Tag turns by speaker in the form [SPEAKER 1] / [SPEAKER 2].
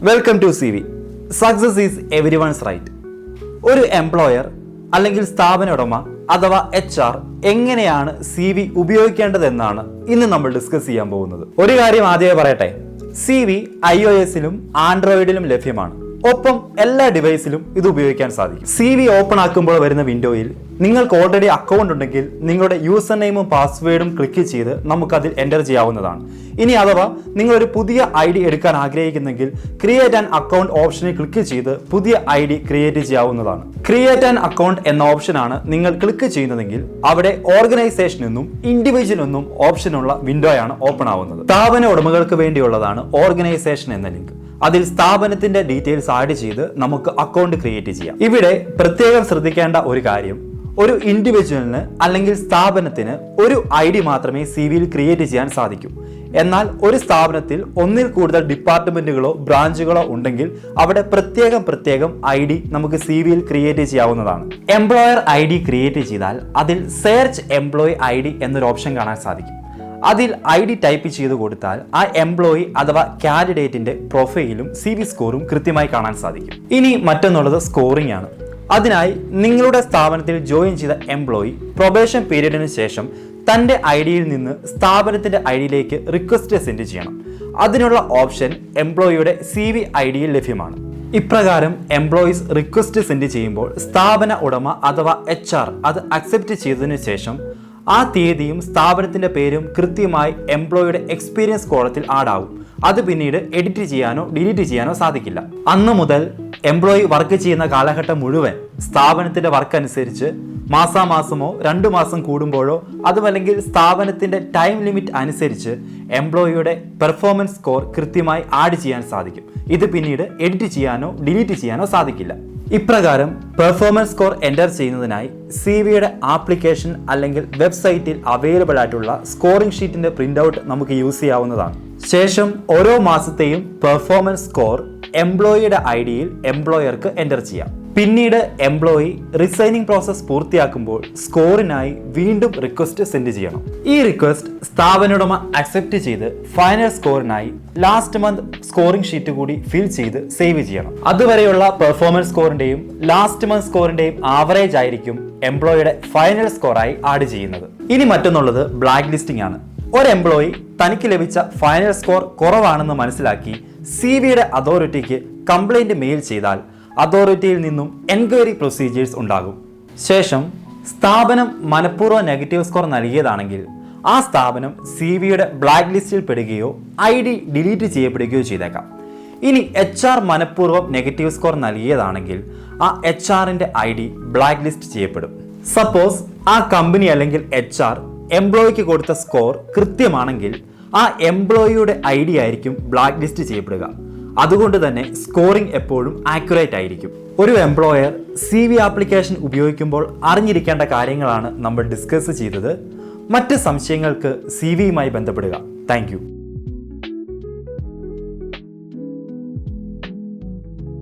[SPEAKER 1] Welcome to CV. Success is everyone's right. ഒരു employer അല്ലെങ്കിൽ സ്ഥാപന ഉടമ അഥവാ HR എങ്ങനെയാണ് CV ഉപയോഗിക്കേണ്ടതെന്നാണ് ഇന്ന് നമ്മൾ ഡിസ്കസ് ചെയ്യാൻ പോകുന്നത്. ഒരു കാര്യം ആദ്യമേ പറയട്ടെ, CV iOS-ലും ആൻഡ്രോയിഡിലും ലഭ്യമാണ്. ഒപ്പം എല്ലാ ഡിവൈസിലും ഇത് ഉപയോഗിക്കാൻ സാധിക്കും. CV ഓപ്പൺ ആക്കുമ്പോൾ വരുന്ന വിൻഡോയിൽ നിങ്ങൾക്ക് ഓൾറെഡി അക്കൗണ്ട് ഉണ്ടെങ്കിൽ നിങ്ങളുടെ യൂസർ നെയിമും പാസ്വേഡും ക്ലിക്ക് ചെയ്ത് നമുക്കതിൽ എൻ്റർ ചെയ്യാവുന്നതാണ്. ഇനി അഥവാ നിങ്ങളൊരു പുതിയ ID എടുക്കാൻ ആഗ്രഹിക്കുന്നെങ്കിൽ ക്രിയേറ്റ് ആൻ അക്കൗണ്ട് ഓപ്ഷനിൽ ക്ലിക്ക് ചെയ്ത് പുതിയ ID ക്രിയേറ്റ് ചെയ്യാവുന്നതാണ്. ക്രിയേറ്റ് ആൻ അക്കൗണ്ട് എന്ന ഓപ്ഷനാണ് നിങ്ങൾ ക്ലിക്ക് ചെയ്യുന്നതെങ്കിൽ അവിടെ ഓർഗനൈസേഷൻ എന്നും ഇൻഡിവിജ്വൽ എന്നും ഓപ്ഷനുള്ള വിൻഡോയാണ് ഓപ്പൺ ആവുന്നത്. സ്ഥാപന ഉടമകൾക്ക് വേണ്ടിയുള്ളതാണ് ഓർഗനൈസേഷൻ എന്ന ലിങ്ക്. അതിൽ സ്ഥാപനത്തിന്റെ ഡീറ്റെയിൽസ് ആഡ് ചെയ്ത് നമുക്ക് അക്കൗണ്ട് ക്രിയേറ്റ് ചെയ്യാം. ഇവിടെ പ്രത്യേകം ശ്രദ്ധിക്കേണ്ട ഒരു കാര്യം, ഒരു ഇൻഡിവിജ്വലിന് അല്ലെങ്കിൽ സ്ഥാപനത്തിന് ഒരു ID മാത്രമേ CVയിൽ ക്രിയേറ്റ് ചെയ്യാൻ സാധിക്കൂ. എന്നാൽ ഒരു സ്ഥാപനത്തിൽ ഒന്നിൽ കൂടുതൽ ഡിപ്പാർട്ട്മെന്റുകളോ ബ്രാഞ്ചുകളോ ഉണ്ടെങ്കിൽ അവിടെ പ്രത്യേകം ID നമുക്ക് CVയിൽ ക്രിയേറ്റ് ചെയ്യാവുന്നതാണ്. എംപ്ലോയർ ID ക്രിയേറ്റ് ചെയ്താൽ അതിൽ സെർച്ച് എംപ്ലോയി ID എന്നൊരു ഓപ്ഷൻ കാണാൻ സാധിക്കും. അതിൽ ID ടൈപ്പ് ചെയ്ത് കൊടുത്താൽ ആ എംപ്ലോയി അഥവാ കാൻഡിഡേറ്റിന്റെ പ്രൊഫൈലും CV സ്കോറും കൃത്യമായി കാണാൻ സാധിക്കും. ഇനി മറ്റൊന്നുള്ളത് സ്കോറിംഗ് ആണ്. അതിനായി നിങ്ങളുടെ സ്ഥാപനത്തിൽ ജോയിൻ ചെയ്ത എംപ്ലോയി പ്രൊബേഷൻ പീരീഡിന് ശേഷം തന്റെ IDയിൽ നിന്ന് സ്ഥാപനത്തിന്റെ IDയിലേക്ക് റിക്വസ്റ്റ് സെൻഡ് ചെയ്യണം. അതിനുള്ള ഓപ്ഷൻ എംപ്ലോയിയുടെ CV IDയിൽ ലഭ്യമാണ്. ഇപ്രകാരം എംപ്ലോയീസ് റിക്വസ്റ്റ് സെൻഡ് ചെയ്യുമ്പോൾ സ്ഥാപന ഉടമ അഥവാ HR അത് അക്സെപ്റ്റ് ചെയ്തതിനു ശേഷം ആ തീയതിയും സ്ഥാപനത്തിന്റെ പേരും കൃത്യമായി എംപ്ലോയിയുടെ എക്സ്പീരിയൻസ് കോളത്തിൽ ആഡ് ആവും. അത് പിന്നീട് എഡിറ്റ് ചെയ്യാനോ ഡിലീറ്റ് ചെയ്യാനോ സാധിക്കില്ല. അന്നു മുതൽ എംപ്ലോയി വർക്ക് ചെയ്യുന്ന കാലഘട്ടം മുഴുവൻ സ്ഥാപനത്തിന്റെ വർക്ക് അനുസരിച്ച് മാസാമാസമോ 2 മാസം കൂടുമ്പോഴോ അതുമല്ലെങ്കിൽ സ്ഥാപനത്തിന്റെ ടൈം ലിമിറ്റ് അനുസരിച്ച് എംപ്ലോയിയുടെ പെർഫോമൻസ് സ്കോർ കൃത്യമായി ആഡ് ചെയ്യാൻ സാധിക്കും. ഇത് പിന്നീട് എഡിറ്റ് ചെയ്യാനോ ഡിലീറ്റ് ചെയ്യാനോ സാധിക്കില്ല. ഇപ്രകാരം പെർഫോമൻസ് സ്കോർ എൻ്റർ ചെയ്യുന്നതിനായി CVയുടെ ആപ്ലിക്കേഷൻ അല്ലെങ്കിൽ വെബ്സൈറ്റിൽ അവൈലബിൾ ആയിട്ടുള്ള സ്കോറിംഗ് ഷീറ്റിന്റെ പ്രിന്റ് ഔട്ട് നമുക്ക് യൂസ് ചെയ്യാവുന്നതാണ്. ശേഷം ഓരോ മാസത്തെയും പെർഫോമൻസ് സ്കോർ എംപ്ലോയിയുടെ IDയിൽ എംപ്ലോയർക്ക് എൻ്റർ ചെയ്യാം. പിന്നീട് എംപ്ലോയി റിസൈനിങ് പ്രോസസ് പൂർത്തിയാക്കുമ്പോൾ സ്കോറിനായി വീണ്ടും റിക്വസ്റ്റ് സെൻഡ് ചെയ്യണം. ഈ റിക്വസ്റ്റ് സ്ഥാപനോടമ അക്സെപ്റ്റ് ചെയ്ത് ഫൈനൽ സ്കോറിനായി ലാസ്റ്റ് മന്ത് സ്കോറിംഗ് ഷീറ്റ് കൂടി ഫിൽ ചെയ്ത് സേവ് ചെയ്യണം. അതുവരെയുള്ള പെർഫോമൻസ് സ്കോറിന്റെയും ലാസ്റ്റ് മന്ത് സ്കോറിന്റെയും ആവറേജ് ആയിരിക്കും എംപ്ലോയിയുടെ ഫൈനൽ സ്കോറായി ആഡ് ചെയ്യുന്നത്. ഇനി മറ്റൊന്നുള്ളത് ബ്ലാക്ക് ലിസ്റ്റിംഗ് ആണ്. ഒരു എംപ്ലോയി തനിക്ക് ലഭിച്ച ഫൈനൽ സ്കോർ കുറവാണെന്ന് മനസ്സിലാക്കി CVയുടെ അതോറിറ്റിക്ക് കംപ്ലൈന്റ് മെയിൽ ചെയ്താൽ അതോറിറ്റിയിൽ നിന്നും എൻക്വയറി പ്രൊസീജിയേഴ്സ് ഉണ്ടാകും. ശേഷം സ്ഥാപനം മനഃപൂർവ്വം നെഗറ്റീവ് സ്കോർ നൽകിയതാണെങ്കിൽ ആ സ്ഥാപനം CVയുടെ ബ്ലാക്ക് ലിസ്റ്റിൽ പെടുകയോ ID ഡിലീറ്റ് ചെയ്യപ്പെടുകയോ ചെയ്തേക്കാം. ഇനി HR മനഃപൂർവ്വം നെഗറ്റീവ് സ്കോർ നൽകിയതാണെങ്കിൽ ആ HRന്റെ ID ബ്ലാക്ക് ലിസ്റ്റ് ചെയ്യപ്പെടും. സപ്പോസ് ആ കമ്പനി അല്ലെങ്കിൽ HR എംപ്ലോയിക്ക് കൊടുത്ത സ്കോർ കൃത്യമാണെങ്കിൽ ആ എംപ്ലോയിയുടെ ID ആയിരിക്കും ബ്ലാക്ക് ലിസ്റ്റ് ചെയ്യപ്പെടുക. അതുകൊണ്ട് തന്നെ സ്കോറിംഗ് എപ്പോഴും ആക്യുറേറ്റ് ആയിരിക്കും. ഒരു എംപ്ലോയർ CV ആപ്ലിക്കേഷൻ ഉപയോഗിക്കുമ്പോൾ അറിഞ്ഞിരിക്കേണ്ട കാര്യങ്ങളാണ് നമ്മൾ ഡിസ്കസ് ചെയ്തത്. മറ്റ് സംശയങ്ങൾക്ക് CVയുമായി ബന്ധപ്പെടുക. താങ്ക്